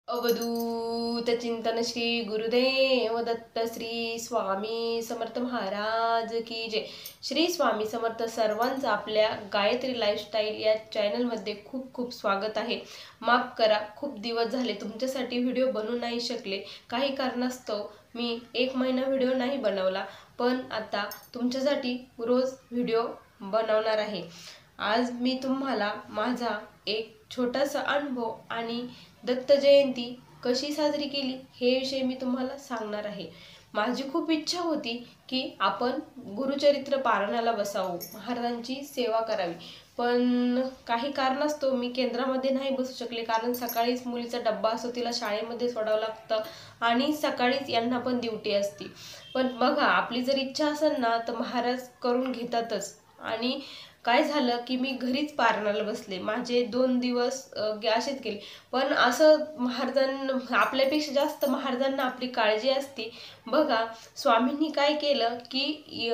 अवधूत चिंतन श्री गुरुदेव दत्त श्री स्वामी समर्थ महाराज की जय। श्री स्वामी समर्थ सर्वांचं आपल्या गायत्री लाईफस्टाईल या चॅनलमध्ये खूप खूप स्वागत आहे। माफ करा, खूप दिवस झाले तुमच्यासाठी व्हिडिओ बनवू नाही शकले। काही कारणास्तव मी 1 महिना व्हिडिओ नाही बनवला, पण आता तुमच्यासाठी रोज व्हिडिओ बनवणार आहे। आज मी तुम्हाला माझा एक छोटासा अनुभव आणि दत्त जयंती कशी साजरी केली हे विषय मी तुम्हाला सांगणार आहे। माझी खूप इच्छा होती की आपण गुरुचरित्र पारायणाला बसावं, महाराजांची सेवा करावी, पण काही कारणास्तव मी केंद्रामध्ये नाही बसू शकले, कारण सकाळीच मुलीचा डब्बा असतो, तिला शाळेमध्ये सोडावं लागतं आणि सकाळीच यांना पण ड्युटी असते। पण बघा, आपली जर इच्छा असेल ना तर महाराज करून घेतातच। आणि काय झालं की मी घरीच पारायणाला बसले, माझे 2 दिवस असेच गेले। पण असं महाराजांना आपल्यापेक्षा जास्त महाराजांना आपली काळजी असते। बघा, स्वामींनी काय केलं की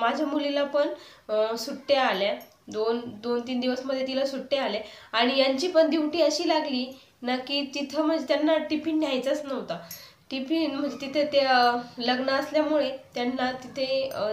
माझ्या मुलीला पण सुट्ट्या आल्या, 2-3 दिवस मध्ये तिला सुट्ट्या आल्या आणि यांची पण ड्युटी अशी लागली ना की तिथं म्हणजे त्यांना टिफिन न्यायचाच नव्हता। टिफिन म्हणजे तिथे ते लग्न असल्यामुळे त्यांना तिथे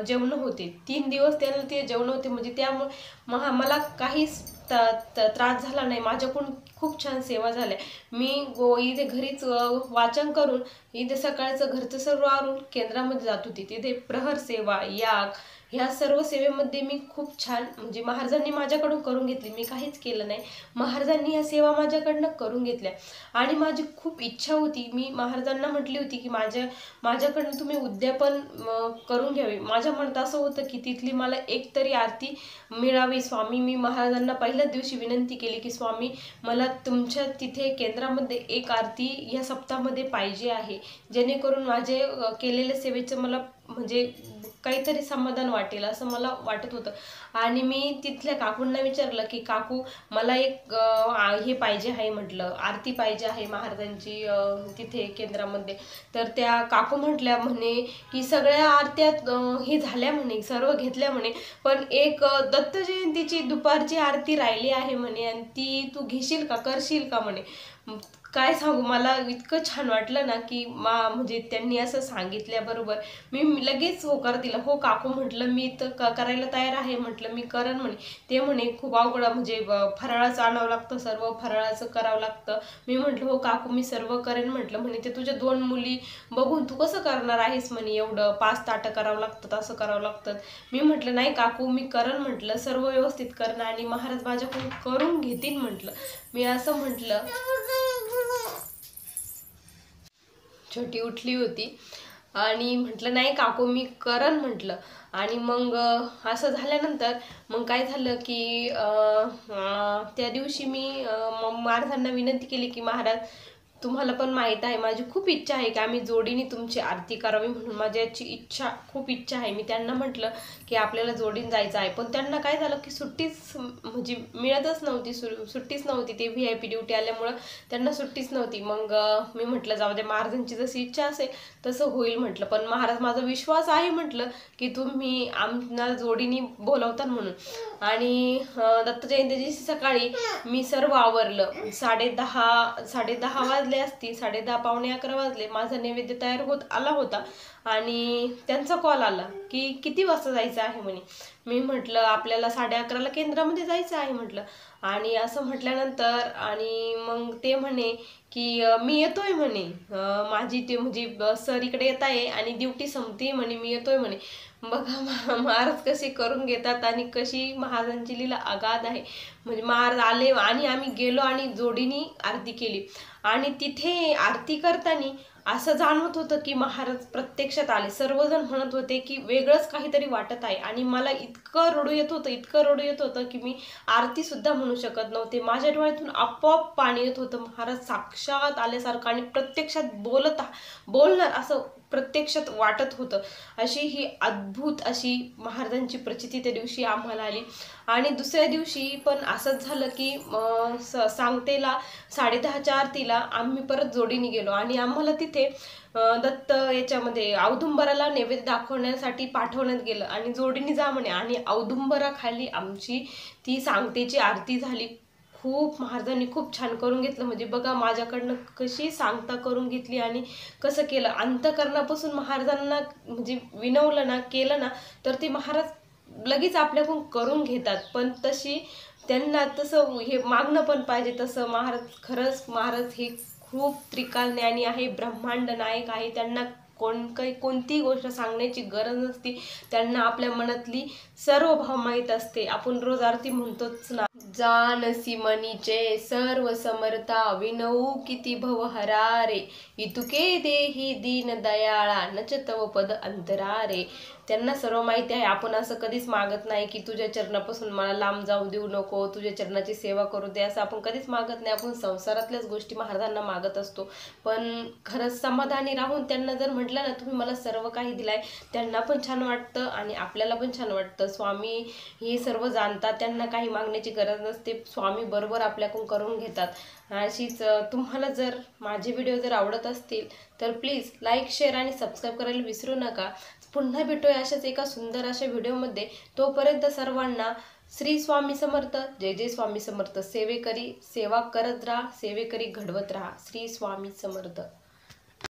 जेवण होते, 3 दिवस त्यांना ते जेवण होते। म्हणजे त्यामुळे मला काहीच त्रास झाला नाही, माझ्याकडून खूप छान सेवा झाल्या। मी इथे घरीच वाचन करून इथे सकाळचं घरचं सर्व आवरून केंद्रामध्ये जात होती। तिथे प्रहर सेवा, याग, ह्या सर्व सेवेमध्ये मी खूप छान म्हणजे महाराजांनी माझ्याकडून करून घेतली, मी काहीच केलं नाही, महाराजांनी ह्या सेवा माझ्याकडनं करून घेतल्या। आणि माझी खूप इच्छा होती, मी महाराजांना म्हटली होती की माझ्याकडनं तुम्ही उद्यापन करून घ्यावे। माझ्या मनात असं होतं की तिथली मला एक तरी आरती मिळावी। स्वामी, मी महाराजांना पहिल्याच दिवशी विनंती केली की स्वामी, मला तुमच्या तिथे केंद्रामध्ये एक आरती या सप्ताहामध्ये पाहिजे आहे, जेणेकरून माझे केलेल्या सेवेचं मला म्हणजे काहीतरी समाधान वाटेल असं मला वाटत होतं। आणि मी तिथल्या काकूंना विचारलं की काकू, मला एक हे पाहिजे आहे, म्हटलं आरती पाहिजे आहे महाराजांची तिथे केंद्रामध्ये। तर त्या काकू म्हटल्या म्हणे की सगळ्या आरत्या हे झाल्या म्हणे, सर्व घेतल्या म्हणे, पण एक दत्त जयंतीची दुपारची आरती राहिली आहे म्हणे, आणि ती तू घेशील का, करशील का म्हणे। काय सांगू, मला इतकं छान वाटलं ना की म्हणजे त्यांनी असं सांगितल्याबरोबर मी लगेच होकार दिला। हो काकू, म्हटलं मी तर करायला तयार आहे, म्हटलं मी करण म्हणे। ते म्हणे खूप अवघड, म्हणजे फराळाचं आणावं लागतं, सर्व फराळाचं करावं लागतं। मी म्हटलं हो काकू, मी सर्व करेन म्हटलं। म्हणे ते तुझ्या 2 मुली बघून तू कसं करणार आहेस म्हणे, एवढं 5 ताटं करावं लागतं, असं करावं लागतं। मी म्हटलं नाही काकू, मी करण म्हटलं, सर्व व्यवस्थित करण आणि महाराज माझ्याकडून करून घेतील म्हटलं, मी असं म्हटलं। छोटी उठली होती आणि म्हटलं नाही काकू, मी करण म्हटलं। आणि मग असं झाल्यानंतर मग काय झालं की त्या दिवशी मी महाराजांना विनंती केली की महाराज, तुम्हाला पण माहीत आहे माझी खूप इच्छा आहे की आम्ही जोडीने तुमची आरती करावी, म्हणून माझी याची खूप इच्छा आहे। मी त्यांना म्हटलं की आपल्याला जोडीने जायचं आहे, पण त्यांना काय झालं की सुट्टीच म्हणजे मिळतच नव्हती, सुट्टीच नव्हती, ते VIP ड्युटी आल्यामुळं त्यांना सुट्टीच नव्हती। मग मी म्हटलं जाऊ दे, महाराजांची जशी इच्छा असेल तसं होईल म्हटलं, पण महाराज माझा विश्वास आहे म्हटलं की तुम्ही आम्हाला जोडीने बोलवतात म्हणून। आणि दत्त जयंती सकाळी मी सर्व आवरलं, 10:30 वाजले असतील, 10:30 पावणे 11 वाजले, माझा नैवेद्य तयार होत आला होता आणि त्यांचा कॉल आला की किती वाजता जायचं आहे म्हणे। मी म्हटलं आपल्याला 11:30ला केंद्रामध्ये जायचं आहे म्हटलं। आणि असं म्हटल्यानंतर आणि मग ते म्हणे की मी येतोय म्हणे, माझी ते म्हणजे सर इकडे येत आहे आणि ड्युटी संपते म्हणे, मी येतोय म्हणे। बघा महाराज कसे करून घेतात आणि कशी महाराजांची लीला अगाध आहे। म्हणजे महाराज आले आणि आम्ही गेलो आणि जोडीने आरती केली। आणि तिथे आरती करताना असं जाणवत होतं की महाराज प्रत्यक्षात आले। सर्वजण म्हणत होते की वेगळंच काहीतरी वाटत आहे, आणि मला इतकं रडू येत होतं की मी आरती सुद्धा म्हणू शकत नव्हते। माझ्या डोळ्यातून आपोआप पाणी येत होतं, महाराज साक्षात आल्यासारखं आणि प्रत्यक्षात बोलणार असं प्रत्यक्षात वाटत होतं। अशी ही अद्भुत अशी महाराजांची प्रचिती त्या दिवशी आम्हाला आली। आणि दुसऱ्या दिवशी पण असंच झालं की सांगतेला 10:30च्या आरतीला आम्ही परत जोडीने गेलो आणि आम्हाला तिथे दत्त याच्यामध्ये औदुंबराला नैवेद्य दाखवण्यासाठी पाठवण्यात गेलं आणि जोडीने जा म्हणे। आणि औदुंबराखाली आमची ती सांगतेची आरती झाली, खूप महाराजांनी खूप छान करून घेतलं. म्हणजे बघा माझ्याकडनं कशी सांगता करून घेतली आणि कसं केलं. अंतःकरणापासून महाराजांना म्हणजे विनवलं ना, केलं ना, तर ते महाराज लगेच आपल्याकडून करून घेतात. पण तशी त्यांना तसं हे मागणं पण पाहिजे तसं. खरंच महाराज हे खूप त्रिकाल ज्ञानी आहे, ब्रह्मांड नायक आहे. त्यांना कोणतीही गोष्ट सांगण्याची गरज नसते. त्यांना आपल्या मनातली सर्व भाव माहीत असते. आपण रोज आरती म्हणतोच ना, जानसी मनीचे सर्व समर्था, विनवू किती भवहरा रे, इतुके देही दीन दयाळा, नच तव पद अंतरा रे. त्यांना सर्व माहिती आहे. आपण असं कधीच मागत नाही की तुझ्या चरणापासून मला लांब जाऊ देऊ नको, तुझ्या चरणाची सेवा करू दे, असं आपण कधीच मागत नाही. आपण संसारातल्याच गोष्टी महाराजांना मागत असतो. पण खरंच समाधानी राहून त्यांना जर म्हटलं ना, तुम्ही मला सर्व काही दिलाय, त्यांना पण छान वाटतं आणि आपल्याला पण छान वाटतं. स्वामी हे सर्व जाणतात, त्यांना काही मागण्याची गरज नसते. स्वामी बरोबर आपल्याकडून करून घेतात. अशीच तुम्हाला जर माझे व्हिडिओ जर आवडत असतील तर प्लीज लाईक, शेअर आणि सबस्क्राईब करायला विसरू नका. पुन्हा भेटूया अशाच एका सुंदर अशा व्हिडिओमध्ये. तोपर्यंत सर्वांना श्री स्वामी समर्थ. जय जय स्वामी समर्थ. सेवेकरी सेवा करत राहा, सेवेकरी घडवत राहा. श्री स्वामी समर्थ.